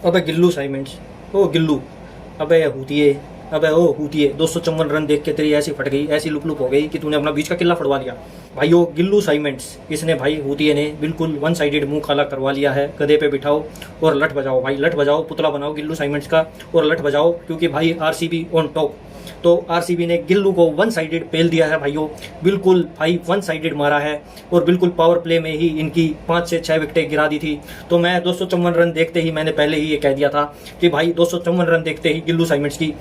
अबे गिल्लू साइमेंट्स, ओ गिल्लू, अबे हूतिये, अबे ओ हूतिये, 254 रन देख के तेरी ऐसी फट गई, ऐसी लुप लुप हो गई कि तूने अपना बीच का किला फड़वा लिया। भाई ओ गिल्लू साइमेंट्स, इसने भाई हूतिये ने बिल्कुल वन साइडेड मुंह काला करवा लिया है। गधे पे बिठाओ और लठ बजाओ भाई, लठ बजाओ, पुतला बनाओ गिल्लू साइमेंट्स का और लठ बजाओ, क्योंकि भाई आरसीबी ऑन टॉप। तो आरसीबी ने गिल्लू को वन साइडेड पेल दिया है भाइयों, बिल्कुल भाई वन साइडेड मारा है और बिल्कुल पावर प्ले में ही इनकी 5 से 6 विकेटें गिरा दी थी। तो मैं 254 रन देखते ही मैंने पहले ही ये कह दिया था कि भाई 254 रन देखते ही गिल्लू साइमेंट्स की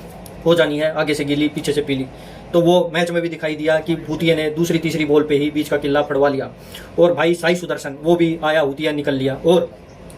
हो जानी है, आगे से गीली पीछे से पीली। तो वो मैच में भी दिखाई दिया कि भूतिया ने दूसरी तीसरी बॉल पे ही बीच का किला फड़वा लिया और भाई साई सुदर्शन वो भी आया, हूतिया निकल लिया। और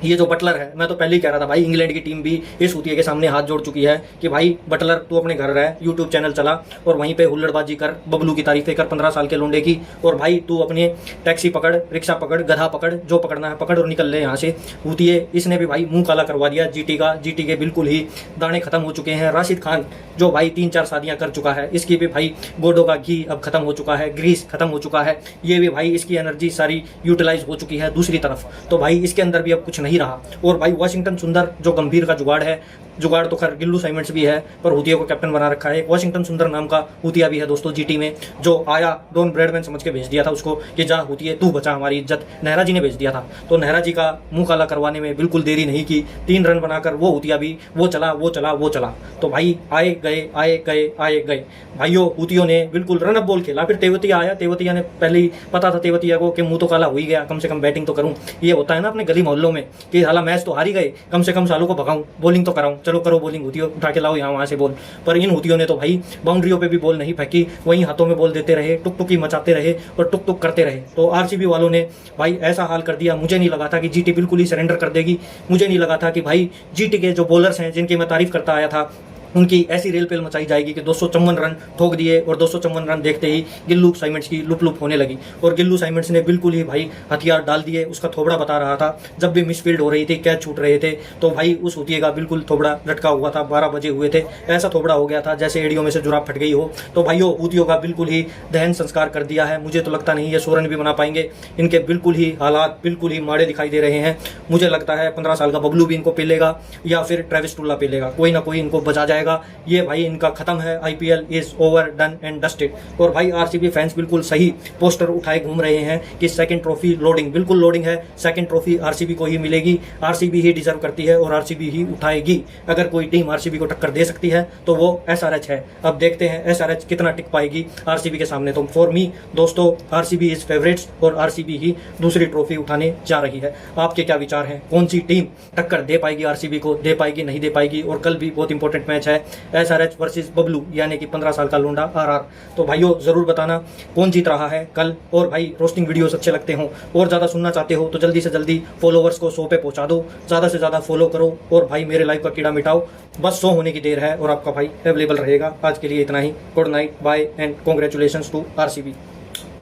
ये जो बटलर है, मैं तो पहले ही कह रहा था भाई, इंग्लैंड की टीम भी इस हूतिया के सामने हाथ जोड़ चुकी है कि भाई बटलर तू अपने घर रह, यूट्यूब चैनल चला और वहीं पे हुल्लड़बाजी कर, बबलू की तारीफें कर 15 साल के लोंडे की, और भाई तू अपने टैक्सी पकड़, रिक्शा पकड़, गधा पकड़, जो पकड़ना है पकड़ और निकल ले यहाँ से। हूतिये इसने भी भाई मुंह काला करवा दिया जीटी का, जीटी के बिल्कुल ही दाने खत्म हो चुके हैं। राशिद खान जो भाई 3-4 शादियां कर चुका है, इसकी भी भाई गोडों का घी अब खत्म हो चुका है, ग्रीस खत्म हो चुका है, ये भी भाई इसकी एनर्जी सारी यूटिलाइज हो चुकी है दूसरी तरफ। तो भाई इसके अंदर भी अब कुछ नहीं रहा। और भाई वाशिंगटन सुंदर जो गंभीर का जुगाड़ है, जुगाड़ तो खैर गिल्लू साइमेंट्स भी है, पर हूतिया को कैप्टन बना रखा है। वाशिंगटन सुंदर नाम का हूतिया भी है दोस्तों जीटी में, जो आया डॉन ब्रैडमैन समझ के भेज दिया था उसको कि जा हूतिये तू बचा हमारी इज्जत, नेहरा जी ने भेज दिया था। तो नेहरा जी का मुंह काला करवाने में बिल्कुल देरी नहीं की, 3 रन बनाकर वो हूतिया भी वो चला वो चला वो चला। तो भाई आए गए आए गए आए गए भाइयों, हूतियों ने बिल्कुल रन अप बॉल खेला। फिर तेवतिया आया, तेवतिया ने पहले ही पता था तेवतिया को कि मुंह तो काला हो ही गया, कम से कम बैटिंग तो करूं। ये होता है ना अपने गली मोहल्लों में कि हालांकि मैच तो हार ही गए, कम से कम सालों को भगाऊं, बॉलिंग तो कराऊं, चलो करो बॉलिंग, हूतियों उठा के लाओ यहाँ वहां से बॉल। पर इन हूतियों ने तो भाई बाउंड्रियों पे भी बॉल नहीं फेंकी, वहीं हाथों में बॉल देते रहे, टुक टुकी मचाते रहे और टुक टुक करते रहे। तो आरसीबी वालों ने भाई ऐसा हाल कर दिया, मुझे नहीं लगा था कि जीटी बिल्कुल ही सरेंडर कर देगी। मुझे नहीं लगा था कि भाई जीटी के जो बॉलर्स हैं, जिनकी मैं तारीफ करता आया था, उनकी ऐसी रेल पेल मचाई जाएगी कि 254 रन ठोक दिए और 254 रन देखते ही गिल्लू साइमेंट्स की लुप लुप होने लगी। और गिल्लू साइमेंट्स ने बिल्कुल ही भाई हथियार डाल दिए, उसका थोबड़ा बता रहा था जब भी मिसफील्ड हो रही थी, कैच छूट रहे थे, तो भाई उस हूतिये का बिल्कुल थोबड़ा लटका हुआ था। 12 बजे हुए थे, ऐसा थोबड़ा हो गया था जैसे एड़ियों में से जुराब फट गई हो। तो भाइयों हूतियों का बिल्कुल ही दहन संस्कार कर दिया है। मुझे तो लगता नहीं ये 100 रन भी बना पाएंगे, इनके बिल्कुल ही हालात बिल्कुल ही माड़े दिखाई दे रहे हैं। मुझे लगता है 15 साल का बबलू भी इनको पेलेगा या फिर ट्रेविस टुल्ला पेलेगा, कोई ना कोई इनको बचा जाएगा। ये भाई इनका खत्म है, IPL is over done and dusted. और भाई आरसीबी फैंस बिल्कुल सही पोस्टर उठाए घूम रहे हैं कि सेकंड ट्रॉफी लोडिंग, बिल्कुल लोडिंग है, सेकंड ट्रॉफी आरसीबी को ही मिलेगी, आरसीबी ही डिजर्व करती है और आरसीबी ही उठाएगी। अगर कोई टीम आरसीबी को टक्कर दे सकती है तो वो एसआरएच है। अब देखते हैं एसआरएच कितना टिक पाएगी आरसीबी के सामने। तो फॉर मी दोस्तों, आरसीबी इज फेवरेट्स और आरसीबी ही दूसरी ट्रॉफी उठाने जा रही है। आपके क्या विचार हैं, कौन सी टीम टक्कर दे पाएगी आरसीबी को, दे पाएगी नहीं दे पाएगी? और कल भी बहुत इंपॉर्टेंट मैच है, एसआरएच वर्सेस बबलू, यानी कि 15 साल का लोंडा आरआर। तो भाइयों जरूर बताना कौन जीत रहा है कल। और भाई रोस्टिंग वीडियोस अच्छे लगते हो और ज्यादा सुनना चाहते हो तो जल्दी से जल्दी फॉलोवर्स को 100 पे पहुंचा दो, ज्यादा से ज्यादा फॉलो करो और भाई मेरे लाइव का कीड़ा मिटाओ। बस 100 होने की देर है और आपका भाई अवेलेबल रहेगा। आज के लिए इतना ही। Good night, bye and congratulations to RCB.